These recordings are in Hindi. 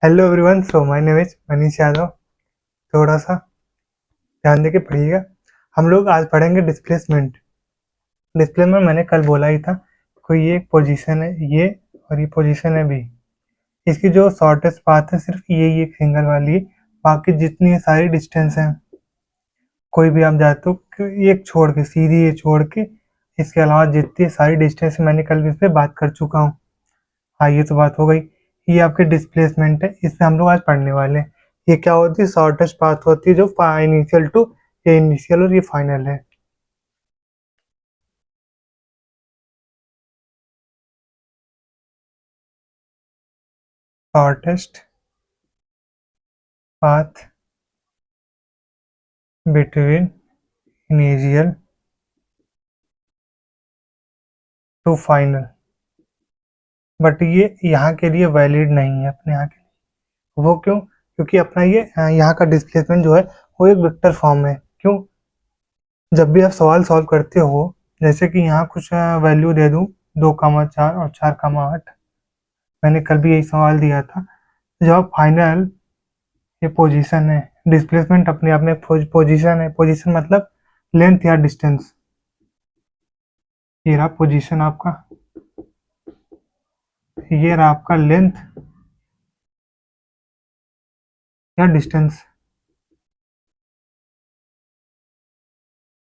Hello everyone, so my name is Manish Yadav. थोड़ा सा ध्यान देके पढ़िएगा। हम लोग आज पढ़ेंगे डिस्प्लेसमेंट। डिस्प्लेसमेंट मैंने कल बोला ही था, कोई एक पोजीशन है ये और ये पोजीशन है बी। इसकी जो शॉर्टेस्ट पाथ है सिर्फ ये एक सिंगल वाली है, बाकी जितनी सारी डिस्टेंस हैं कोई भी आप जाते हो एक छोड़ के, सीधी ये छोड़ के, इसके अलावा जितनी सारी डिस्टेंस मैंने कल इस पे बात कर चुका हूँ। हाँ, ये तो बात हो गई। ये आपके डिस्प्लेसमेंट है, इससे हम लोग आज पढ़ने वाले हैं। ये क्या होती है? शॉर्टेस्ट पाथ होती है जो इनिशियल टू, ये इनिशियल और ये फाइनल है। Shortest path between initial to final, but ये यहाँ के लिए वैलिड नहीं है अपने यहाँ के लिए। वो क्यों? क्योंकि अपना ये यहाँ का डिस्प्लेसमेंट जो है वो एक वेक्टर फॉर्म है। क्यों? जब भी आप सवाल सॉल्व करते हो, जैसे कि यहाँ कुछ वैल्यू दे दूँ 2,4 और 4,8, मैंने कल भी यही सवाल दिया था। जब फाइनल ये पोजीशन है, डिस्प्लेसमेंट अपने आप में पोजीशन है। पोजीशन मतलब लेंथ या डिस्टेंस। ये रहा पोजीशन आपका, ये रहा आपका लेंथ या डिस्टेंस।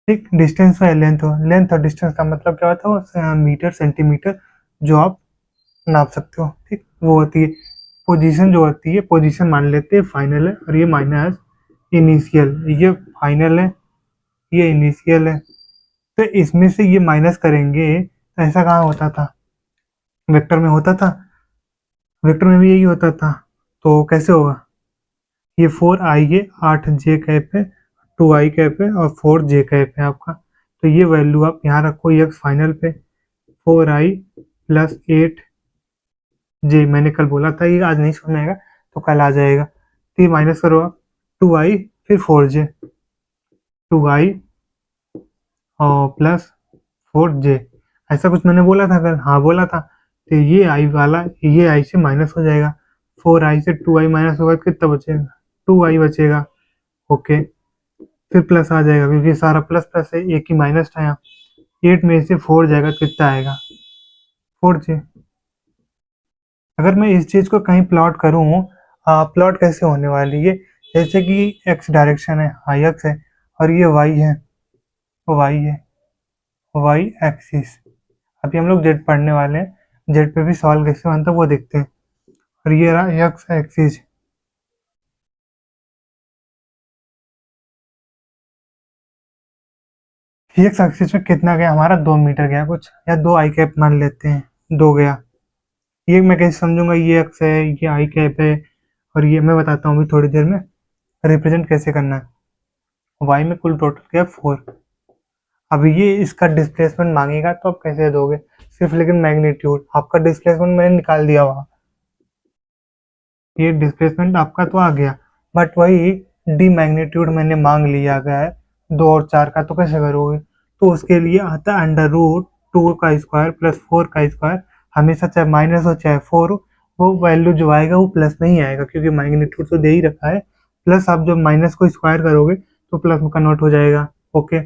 ठीक, डिस्टेंस है लेंथ हो। लेंथ और डिस्टेंस का मतलब क्या होता है? मीटर सेंटीमीटर जो आप नाप सकते हो। ठीक, वो होती है पोजीशन। जो होती है पोजीशन मान लेते हैं फाइनल है, और ये माइनस इनिशियल। ये फाइनल है, ये इनिशियल है। तो इसमें से ये माइनस करेंगे तो ऐसा कहाँ होता था? वेक्टर में होता था। वेक्टर में भी यही होता था। तो कैसे होगा? ये 4i है, 8j कैप है, 2i कैप है और 4j कैप है आपका। तो ये वैल्यू आप यहाँ रखो x फाइनल पे। 4i प्लस 8j, मैंने कल बोला था ये आज नहीं समझ में आएगा तो कल आ जाएगा। तो ये माइनस करो आप, 2i फिर 4j, 2i और प्लस 4j। ऐसा कुछ मैंने बोला था कल? हाँ बोला था। तो ये i वाला ये i से माइनस हो जाएगा। 4i से 2i माइनस होगा तो कितना बचेगा? 2i बचेगा। ओके, फिर प्लस आ जाएगा क्योंकि सारा प्लस प्लस है, एक ही माइनस था यहाँ। 8 में से 4 जाएगा तो कितना आएगा? 4j। अगर मैं इस चीज को कहीं प्लॉट करूँ, प्लॉट कैसे होने वाली है? जैसे कि x डायरेक्शन है, हाँ x है, और ये y है, y है, y एक्सिस। अभी हम लोग जेड पढ़ने वाले हैं, जेड पे भी सवाल कैसे बनता है वो देखते हैं। और ये रहा एक्स एक्सिस। एक्स एक्सिस में कितना गया हमारा? 2 मीटर गया कुछ, या 2 आई कैप मान लेते हैं, 2 गया। ये मैं कैसे समझूंगा ये एक्स है ये आई कैप है? और ये मैं बताता हूँ अभी थोड़ी देर में रिप्रेजेंट कैसे करना है। वाई में कुल टोटल क्या? 4। अब ये इसका डिस्प्लेसमेंट मांगेगा तो आप कैसे दोगे? सिर्फ लेकिन मैग्नीट्यूड, आपका डिस्प्लेसमेंट मैंने निकाल दिया वहाँ, ये डिस्प्लेसमेंट आपका तो आ गया, बट वही डी मैग्नीट्यूड मैंने मांग लिया गया है 2 और 4 का। तो कैसे करोगे? तो उसके लिए आता है अंडर रूट 2 का स्क्वायर प्लस 4 का स्क्वायर। हमेशा चाहे माइनस हो चाहे 4 हो, वो वैल्यू जो आएगा वो प्लस नहीं आएगा क्योंकि मैग्नीट्यूड तो दे ही रखा है। प्लस आप जब माइनस को स्क्वायर करोगे तो प्लस में कन्वर्ट हो जाएगा। ओके,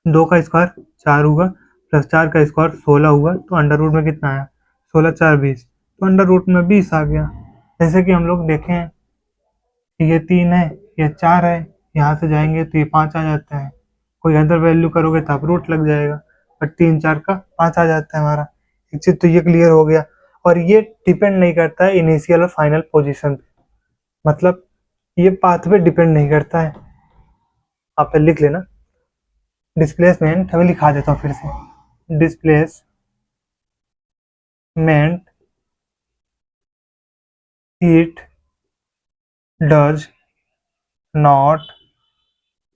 2 का स्क्वायर 4 हुआ, प्लस 4 का स्क्वायर 16 हुआ, तो अंडर रूट में कितना आया? 16 4 20, तो अंडर रूट में 20 आ गया। जैसे कि हम लोग देखें, ये 3 है, ये 4 है, यहाँ से जाएंगे तो ये 5 आ जाता है। कोई अदर वैल्यू करोगे तो आप रूट लग जाएगा, बट 3 4 का 5 आ जाता है हमारा। एक चीज तो ये क्लियर हो गया। और ये डिपेंड नहीं करता है इनिशियल और फाइनल पोजीशन पे, मतलब ये पाथ पे डिपेंड नहीं करता है। आप पे लिख लेना डिस्प्लेसमेंट, अभी लिखा देता हूँ फिर से। Displacement it does not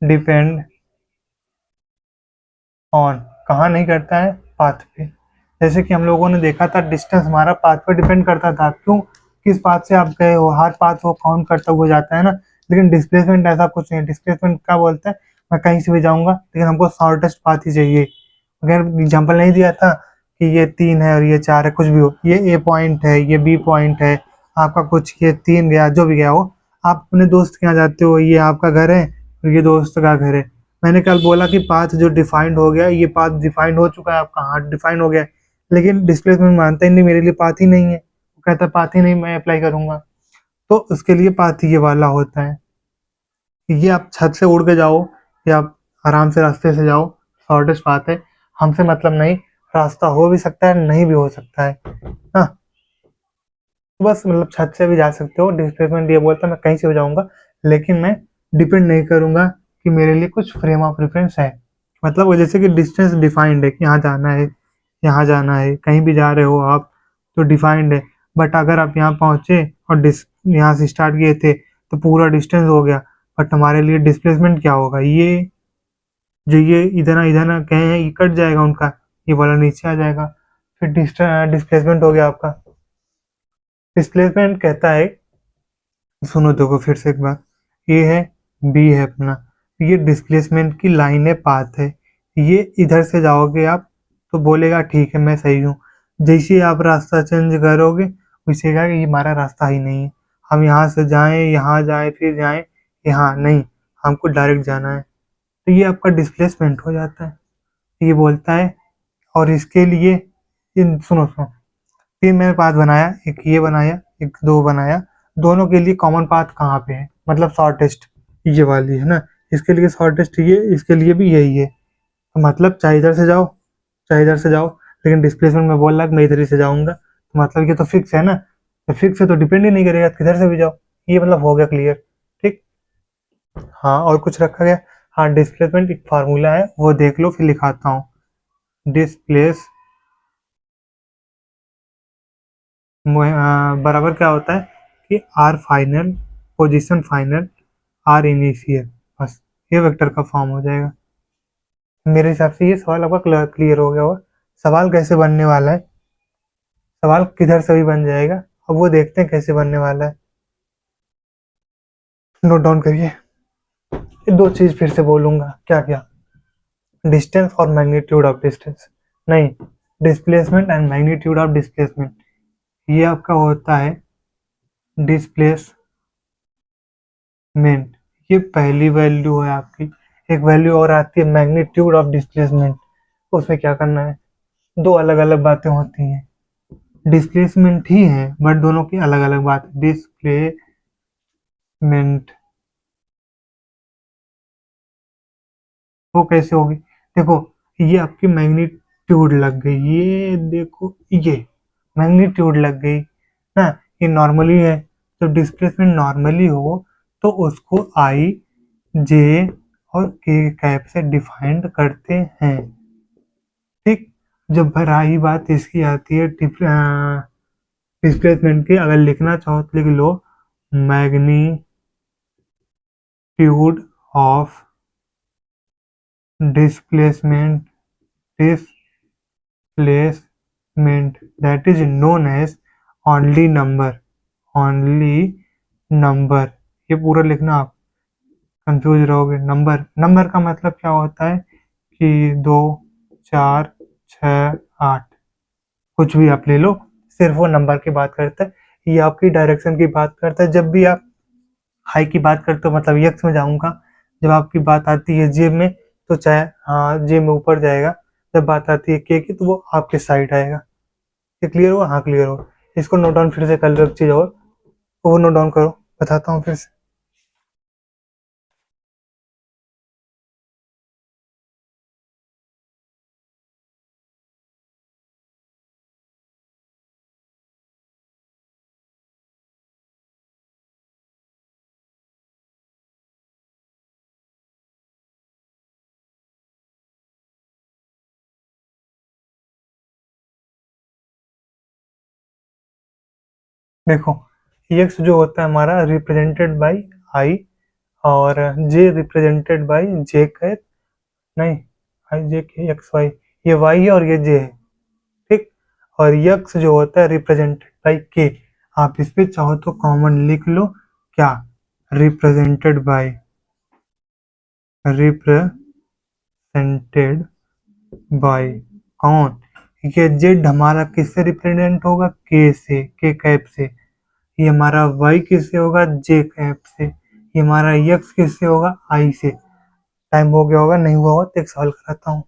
depend on, कहाँ नहीं करता है? पाथ पे। जैसे कि हम लोगों ने देखा था डिस्टेंस हमारा पाथ पे डिपेंड करता था। क्यों? किस पाथ से आप गए हो, हर पाथ वो काउंट करता हुआ जाता है ना। लेकिन डिस्प्लेसमेंट ऐसा कुछ नहीं है। डिस्प्लेसमेंट क्या बोलता है? मैं कहीं से भी जाऊंगा लेकिन हमको शॉर्टेस्ट पाथ ही चाहिए। अगर एग्जाम्पल नहीं दिया था कि ये 3 है और ये 4 है, कुछ भी हो, ये ए पॉइंट है, ये बी पॉइंट है, आपका कुछ ये 3 गया, जो भी गया हो, आप अपने दोस्त के यहाँ जाते हो, ये आपका घर है और ये दोस्त का घर है। मैंने कल बोला कि पाथ जो डिफाइंड हो गया, ये पाथ डिफाइंड हो चुका है आपका, हाँ डिफाइंड हो गया है, लेकिन डिस्प्लेसमेंट मानता ही नहीं, मेरे लिए पाथ ही नहीं है, वो कहता पाथ ही नहीं, मैं अप्लाई करूंगा। तो उसके लिए पाथ ये वाला होता है। ये आप छत से उड़ के जाओ या आप आराम से रास्ते से जाओ, शॉर्टेस्ट पाथ है, हमसे मतलब नहीं, रास्ता हो भी सकता है नहीं भी हो सकता है। हाँ, तो बस मतलब छत से भी जा सकते हो। डिस्प्लेसमेंट ये बोलता है मैं कहीं से भी जाऊंगा, लेकिन मैं डिपेंड नहीं करूंगा कि मेरे लिए कुछ फ्रेम ऑफ रेफरेंस है। मतलब वो जैसे कि डिस्टेंस डिफाइंड है कि यहाँ जाना है, यहाँ जाना है, कहीं भी जा रहे हो आप तो डिफाइंड है। बट अगर आप यहाँ पहुंचे और यहाँ से स्टार्ट किए थे तो पूरा डिस्टेंस हो गया, बट हमारे लिए डिस्प्लेसमेंट क्या होगा, ये जो ये इधर इधर ना कहे हैं, ये कट जाएगा उनका, ये वाला नीचे आ जाएगा, फिर डिस्प्लेसमेंट हो गया आपका। डिस्प्लेसमेंट कहता है, सुनो देखो फिर से एक बार, ए है, बी है अपना, ये डिस्प्लेसमेंट की लाइन है, पाथ है, ये इधर से जाओगे आप तो बोलेगा ठीक है मैं सही हूँ, जैसे ही आप रास्ता चेंज करोगे वैसे कहेगा कि ये हमारा रास्ता ही नहीं है, हम यहाँ से जाएं, यहाँ जाएं, फिर जाएं, यहाँ नहीं, हमको डायरेक्ट जाना है। तो ये आपका डिस्प्लेसमेंट हो जाता है। ये बोलता है, और इसके लिए सुनो सुनो, 3 मैंने पाथ बनाया, एक ये बनाया, एक 2 बनाया, दोनों के लिए कॉमन पाथ कहाँ पे है, मतलब शॉर्टेस्ट ये वाली है ना, इसके लिए शॉर्टेस्ट ये, इसके लिए भी यही है। तो मतलब चाहे इधर से जाओ, चाहे इधर से जाओ, लेकिन डिस्प्लेसमेंट में बोल रहा है कि मैं इधर ही से जाऊंगा, तो मतलब ये तो फिक्स है ना, तो फिक्स है तो डिपेंड ही नहीं करेगा, किधर से भी जाओ। ये मतलब हो गया क्लियर, ठीक। हाँ, और कुछ रखा गया? हाँ, डिस्प्लेसमेंट एक फार्मूला है, वो देख लो फिर लिखाता हूँ। डिस्प्लेस बराबर क्या होता है कि R final, position final, R initial, बस ये वेक्टर का फॉर्म हो जाएगा। मेरे हिसाब से ये सवाल आपका क्लियर हो गया होगा। सवाल कैसे बनने वाला है, सवाल किधर से भी बन जाएगा, अब वो देखते हैं कैसे बनने वाला है। नोट डाउन करिए, ये 2 चीज फिर से बोलूंगा, क्या क्या? डिस्टेंस और मैग्नीट्यूड ऑफ डिस्टेंस, नहीं, displacement and magnitude of displacement. ये आपका होता है डिस्प्लेसमेंट, ये पहली वैल्यू है आपकी। एक वैल्यू और आती है मैग्नीट्यूड ऑफ डिस्प्लेसमेंट, उसमें क्या करना है, 2 अलग अलग बातें होती हैं, डिस्प्लेसमेंट ही है बट दोनों की अलग अलग बात है। डिस्प्लेसमेंट वो कैसे होगी, देखो, ये आपकी मैग्नीट्यूड लग गई, ये देखो, ये मैग्नीट्यूड लग गई ना, ये नॉर्मली है, तो डिस्प्लेसमेंट नॉर्मली हो तो उसको आई, जे और के कैप से डिफाइंड करते हैं, ठीक। जब रही बात इसकी आती है डिस्प्लेसमेंट की, अगर लिखना चाहो तो लिख लो magnitude of displacement, displacement that is known as only number, only number, ये पूरा लिखना, आप कंफ्यूज रहोगे। नंबर, नंबर का मतलब क्या होता है कि 2, 4, 6, 8, कुछ भी आप ले लो, सिर्फ वो नंबर की बात करता है, ये आपकी डायरेक्शन की बात करता है। जब भी आप हाई की बात करते हो मतलब यक्स में जाऊंगा, जब आपकी बात आती है जे में तो चाहे हाँ जे में ऊपर जाएगा, जब बात आती है के की तो वो आपके साइड आएगा। ये क्लियर हुआ? हाँ क्लियर हुआ। इसको नोट डाउन फिर से कर लो, एक चीज और, वो नोट डाउन करो, बताता हूँ फिर से। देखो, एक्स जो होता है हमारा रिप्रेजेंटेड बाई आई, और जे रिप्रेजेंटेड बाई जे के, नहीं, आई जे के एक्स वाई, ये वाई है और ये जे है, ठीक। और यक्स जो होता है रिप्रेजेंटेड बाई के, आप इस पे चाहो तो कॉमन लिख लो, क्या, रिप्रेजेंटेड बाई, रिप्रेजेंटेड बाई कौन, ये जेड हमारा किससे रिप्रेजेंट होगा, के से, के कैप से, ये हमारा y किससे होगा, j कैप से। ये हमारा x किससे होगा, i से। टाइम हो गया होगा, नहीं हुआ होगा तो एक सवाल कराता हूँ।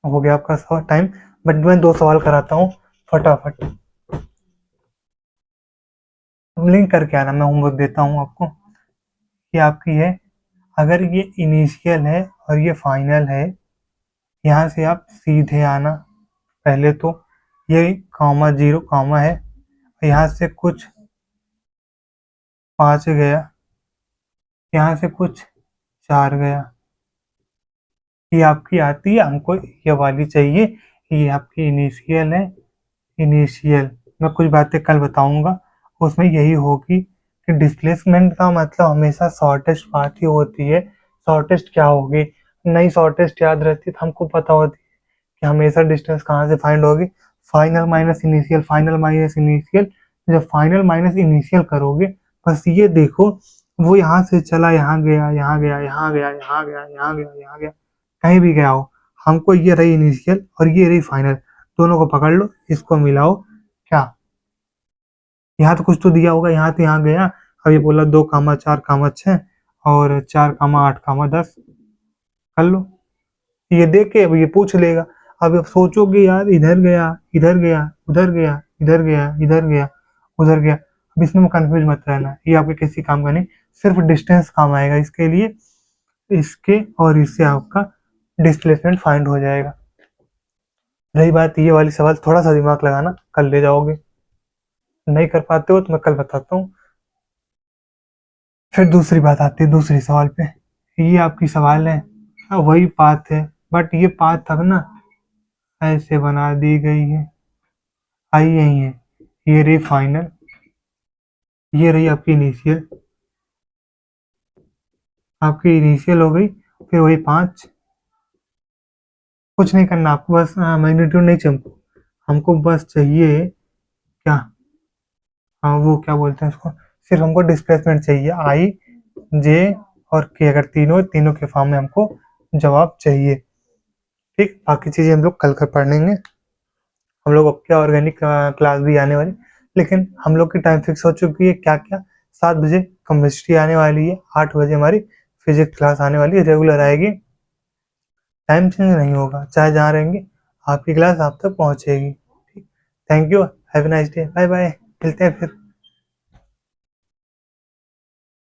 हो गया आपका सवाल टाइम, बट मैं 2 सवाल कराता हूँ फटाफट। लिंक करके आना, मैं होमवर्क देता हूँ आपको। ये आपकी है, अगर ये इनिशियल है और ये फाइनल है, यहाँ से आप सीधे आना। पहले तो ये कॉमा 0 कॉमा है, यहाँ से कुछ 5 गया, यहाँ से कुछ 4 गया। ये आपकी आती है, हमको ये वाली चाहिए। ये आपकी इनिशियल है, इनिशियल। मैं कुछ बातें कल बताऊंगा, उसमें यही होगी कि डिस्प्लेसमेंट का मतलब हमेशा शॉर्टेस्ट पाथ ही होती है। शॉर्टेस्ट क्या होगी, नई शॉर्टेस्ट याद रहती है तो हमको पता होती है कि हमेशा डिस्टेंस कहाँ से फाइंड होगी, final minus initial, final minus initial. जब फाइनल माइनस इनिशियल करोगे, बस ये देखो वो यहाँ से चला, यहाँ गया, यहाँ गया, यहाँ गया, यहाँ गया, यहाँ गया, यहाँ गया, कहीं भी गया हो, हमको ये रही इनिशियल और ये रही फाइनल, दोनों को पकड़ लो, इसको मिलाओ। क्या यहाँ तो कुछ तो दिया होगा, यहाँ तो यहाँ गया। अब ये बोला 2 कामा 4 कामा 6 और 4 कामा 8 कामा 10, कर लो। ये देख के अब ये पूछ लेगा। अब आप सोचोगे यार इधर गया, इधर गया, उधर गया, इधर गया, इधर गया, उधर गया। अब इसमें कंफ्यूज मत रहना, ये आपके किसी काम का नहीं, सिर्फ डिस्टेंस काम आएगा इसके लिए। इसके और इससे आपका डिस्प्लेसमेंट फाइंड हो जाएगा। रही बात ये वाली सवाल, थोड़ा सा दिमाग लगाना, कल ले जाओगे। नहीं कर पाते हो तो मैं कल बताता हूँ। फिर दूसरी बात आती है दूसरी सवाल पे। ये आपकी सवाल है, वही पाथ है, बट ये पाथ अब ना ऐसे बना दी गई है। आई यही है, ये रही फाइनल, ये रही आपकी इनिशियल। आपकी इनिशियल हो गई, फिर वही 5। कुछ नहीं करना आपको, बस मैग्नीट्यूड नहीं चाहिए हमको, हमको बस चाहिए क्या, हाँ वो क्या बोलते हैं उसको, सिर्फ हमको डिस्प्लेसमेंट चाहिए, आई जे और के, अगर तीनों के फॉर्म में हमको जवाब चाहिए। ठीक, बाकी चीज़ें हम लोग कल कर पढ़ेंगे। हम लोग क्या ऑर्गेनिक क्लास भी आने वाली, लेकिन हम लोग की टाइम फिक्स हो चुकी है। क्या क्या, 7 बजे केमिस्ट्री आने वाली है, 8 बजे हमारी फिजिक्स क्लास आने वाली है, रेगुलर आएगी। टाइम चेंज नहीं होगा, चाहे जहाँ रहेंगे आपकी क्लास आप तक पहुँचेगी। ठीक, thank you, have a nice day, bye bye, मिलते हैं फिर।